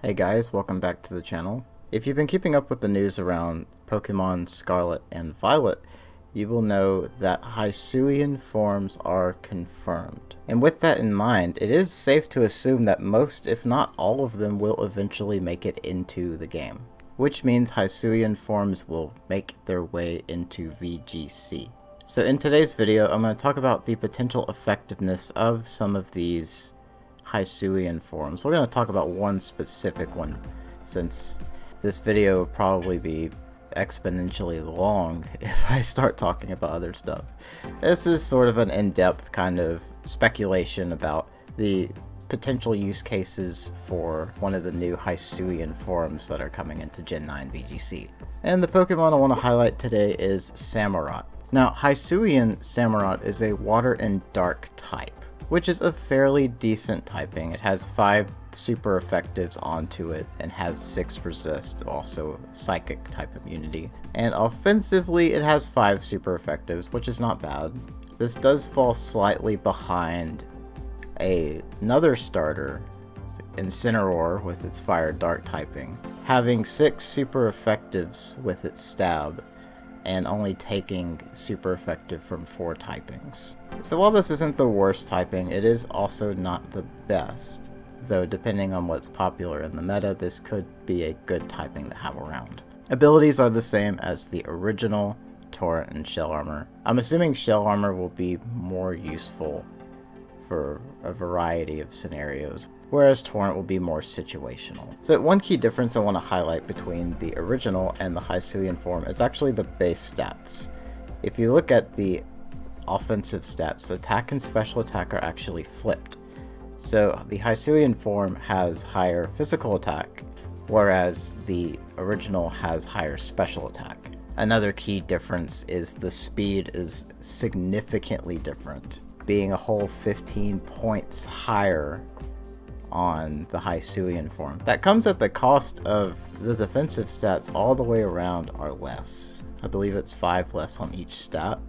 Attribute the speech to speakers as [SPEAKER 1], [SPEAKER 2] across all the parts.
[SPEAKER 1] Hey guys, welcome back to the channel. If you've been keeping up with the news around Pokemon Scarlet and Violet, you will know that Hisuian forms are confirmed. And with that in mind, it is safe to assume that most, if not all of them, will eventually make it into the game. Which means Hisuian forms will make their way into VGC. So in today's video, I'm going to talk about the potential effectiveness of some of these Hisuian forms. We're going to talk about one specific one, since this video will probably be exponentially long if I start talking about other stuff. This is sort of an in-depth kind of speculation about the potential use cases for one of the new Hisuian forms that are coming into Gen 9 VGC. And the Pokemon I want to highlight today is Samurott. Now, Hisuian Samurott is a water and dark type, which is a fairly decent typing. It has 5 super effectives onto it and has 6 resist, also psychic type immunity. And offensively it has 5 super effectives, which is not bad. This does fall slightly behind another starter, Incineroar, with its fire dark typing, having 6 super effectives with its stab and only taking super effective from 4 typings. So while this isn't the worst typing, it is also not the best, though depending on what's popular in the meta, this could be a good typing to have around. Abilities are the same as the original, Torrent and Shell Armor. I'm assuming Shell Armor will be more useful for a variety of scenarios, whereas Torrent will be more situational. So one key difference I want to highlight between the original and the Hisuian form is actually the base stats. If you look at the offensive stats, attack and special attack are actually flipped. So the Hisuian form has higher physical attack, whereas the original has higher special attack. Another key difference is the speed is significantly different, being a whole 15 points higher on the Hisuian form. That comes at the cost of the defensive stats all the way around are less. I believe it's 5 less on each stat.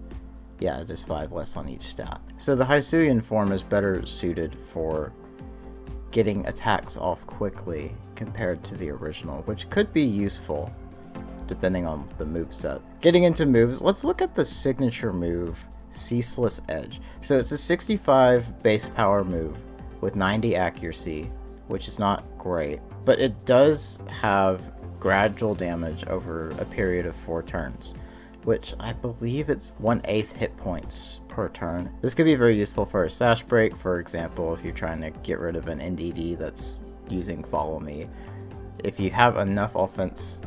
[SPEAKER 1] Yeah, it is 5 less on each stat. So the Hisuian form is better suited for getting attacks off quickly compared to the original, which could be useful depending on the moveset. Getting into moves, let's look at the signature move, Ceaseless Edge. So it's a 65 base power move with 90 accuracy, which is not great, but it does have gradual damage over a period of 4 turns, which I believe it's 1/8 hit points per turn. This could be very useful for a Sash Break, for example, if you're trying to get rid of an NDD that's using Follow Me. If you have enough offense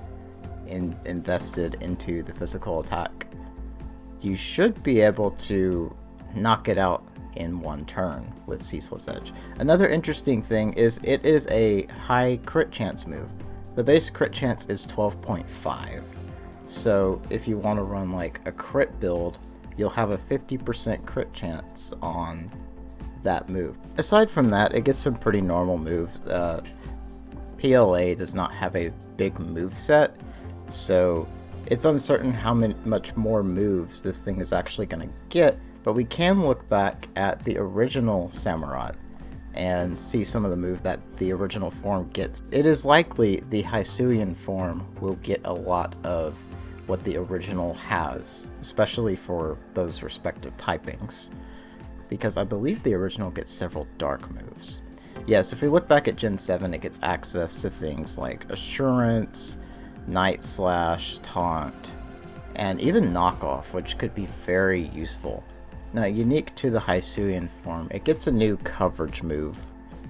[SPEAKER 1] invested into the physical attack, you should be able to knock it out in 1 turn with Ceaseless Edge. Another interesting thing is it is a high crit chance move. The base crit chance is 12.5. So if you want to run like a crit build, you'll have a 50% crit chance on that move. Aside from that, it gets some pretty normal moves. PLA does not have a big move set, so it's uncertain how much more moves this thing is actually going to get, but we can look back at the original Samurott and see some of the move that the original form gets. It is likely the Hisuian form will get a lot of what the original has, especially for those respective typings, because I believe the original gets several dark moves. Yes, if we look back at Gen 7, it gets access to things like Assurance, Night Slash, Taunt, and even Knockoff, which could be very useful. Now, unique to the Hisuian form, it gets a new coverage move,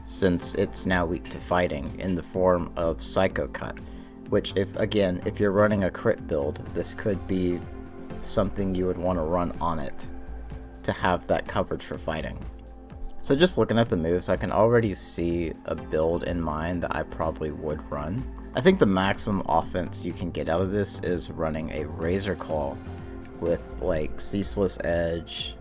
[SPEAKER 1] since it's now weak to fighting, in the form of Psycho Cut, which if you're running a crit build, this could be something you would want to run on it to have that coverage for fighting. So just looking at the moves, I can already see a build in mind that I probably would run. I think the maximum offense you can get out of this is running a Razor Claw with like Ceaseless Edge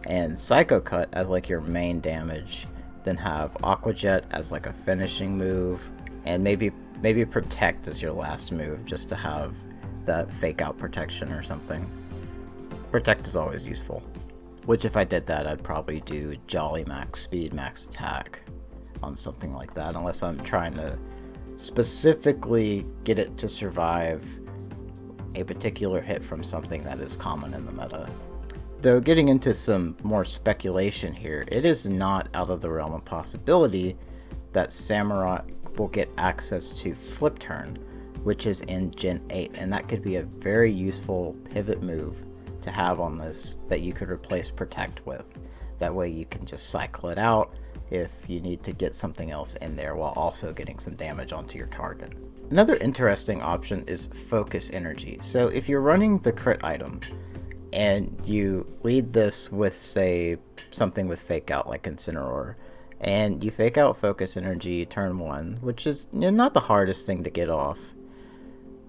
[SPEAKER 1] and Psycho Cut as like your main damage, then have Aqua Jet as like a finishing move, and maybe Protect as your last move, just to have that fake out protection or something. Protect is always useful, which if I did that, I'd probably do Jolly Max Speed, Max Attack on something like that, unless I'm trying to specifically get it to survive a particular hit from something that is common in the meta. Though getting into some more speculation here, it is not out of the realm of possibility that Samurott will get access to Flip Turn, which is in Gen 8, and that could be a very useful pivot move to have on this that you could replace Protect with. That way you can just cycle it out if you need to get something else in there while also getting some damage onto your target. Another interesting option is Focus Energy. So if you're running the crit item and you lead this with, say, something with Fake Out like Incineroar, and you Fake Out Focus Energy turn 1, which is not the hardest thing to get off.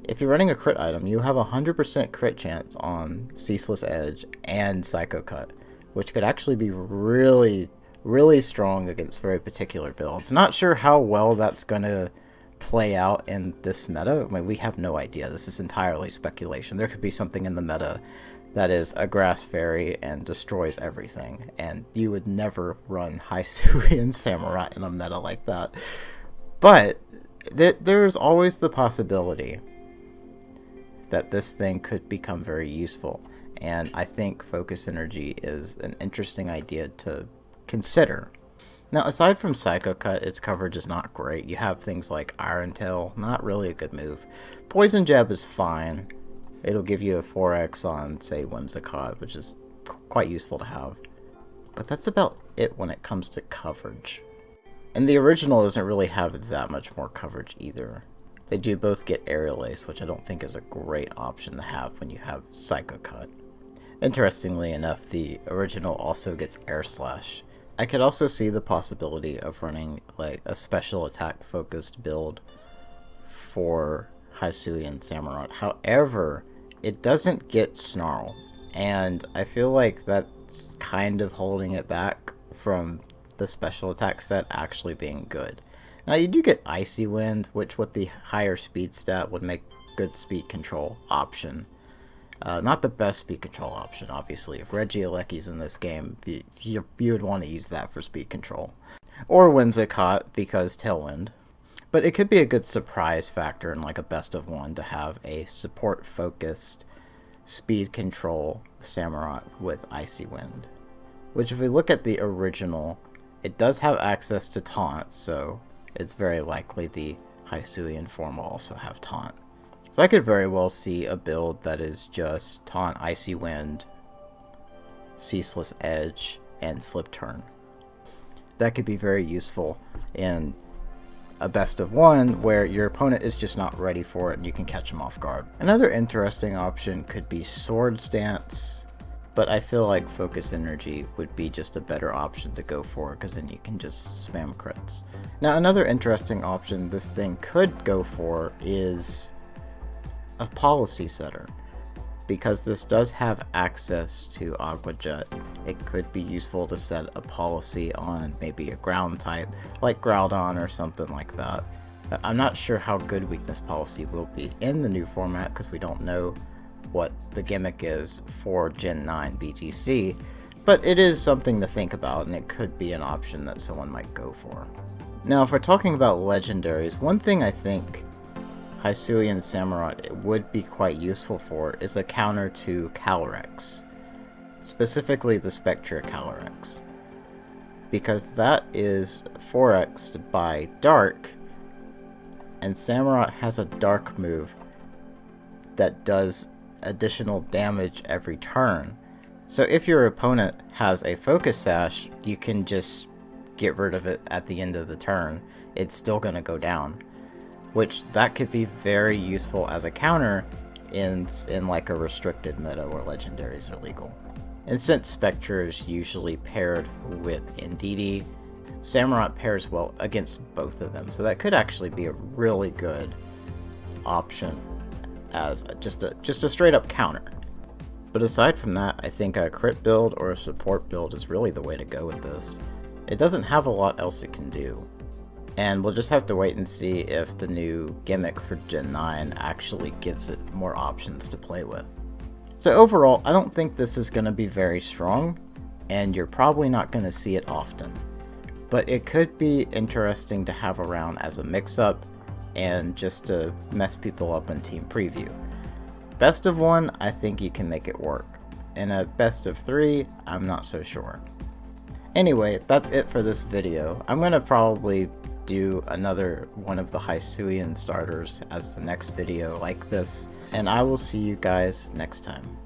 [SPEAKER 1] If you're running a crit item, you have a 100% crit chance on Ceaseless Edge and Psycho Cut, which could actually be really, really strong against very particular builds. Not sure how well that's going to play out in this meta. I mean, we have no idea. This is entirely speculation. There could be something in the meta that is a Grass Fairy and destroys everything, and you would never run Hisui and Samurott in a meta like that. But there's always the possibility that this thing could become very useful, and I think Focus Energy is an interesting idea to consider. Now, aside from Psycho Cut, its coverage is not great. You have things like Iron Tail, not really a good move. Poison Jab is fine. It'll give you a 4x on, say, Whimsicott, which is quite useful to have. But that's about it when it comes to coverage. And the original doesn't really have that much more coverage either. They do both get Aerial Ace, which I don't think is a great option to have when you have Psycho Cut. Interestingly enough, the original also gets Air Slash. I could also see the possibility of running like a special attack focused build for Hisui and Samurott. However, it doesn't get Snarl, and I feel like that's kind of holding it back from the special attack set actually being good. Now, you do get Icy Wind, which with the higher speed stat would make good speed control option. Not the best speed control option, obviously. If Reggie-Aleki's in this game, you would want to use that for speed control. Or Whimsicott, because Tailwind. But it could be a good surprise factor in like a best of one to have a support-focused speed control Samurott with Icy Wind. Which, if we look at the original, it does have access to Taunt, so it's very likely the Hisuian form will also have Taunt. So I could very well see a build that is just Taunt, Icy Wind, Ceaseless Edge, and Flip Turn. That could be very useful in a best of one where your opponent is just not ready for it and you can catch them off guard. Another interesting option could be Sword Stance, but I feel like Focus Energy would be just a better option to go for because then you can just spam crits. Now, another interesting option this thing could go for is a policy setter. Because this does have access to Aqua Jet, it could be useful to set a policy on maybe a ground type, like Groudon or something like that. I'm not sure how good weakness policy will be in the new format because we don't know what the gimmick is for Gen 9 VGC, but it is something to think about and it could be an option that someone might go for. Now, if we're talking about legendaries, one thing I think Hisui and Samurott would be quite useful for is a counter to Calyrex, specifically the Spectre Calyrex, because that is 4x'd by Dark, and Samurott has a Dark move that does additional damage every turn. So if your opponent has a Focus Sash, you can just get rid of it at the end of the turn. It's still going to go down. Which that could be very useful as a counter in like a restricted meta where legendaries are legal. And since Spectre is usually paired with Indeedee, Samurott pairs well against both of them, so that could actually be a really good option as just a straight up counter. But aside from that, I think a crit build or a support build is really the way to go with this. It doesn't have a lot else it can do. And we'll just have to wait and see if the new gimmick for Gen 9 actually gives it more options to play with. So overall, I don't think this is going to be very strong, and you're probably not going to see it often. But it could be interesting to have around as a mix-up and just to mess people up in team preview. Best of 1, I think you can make it work. In a best of 3, I'm not so sure. Anyway, that's it for this video. I'm gonna probably do another one of the Hisuian starters as the next video like this, and I will see you guys next time.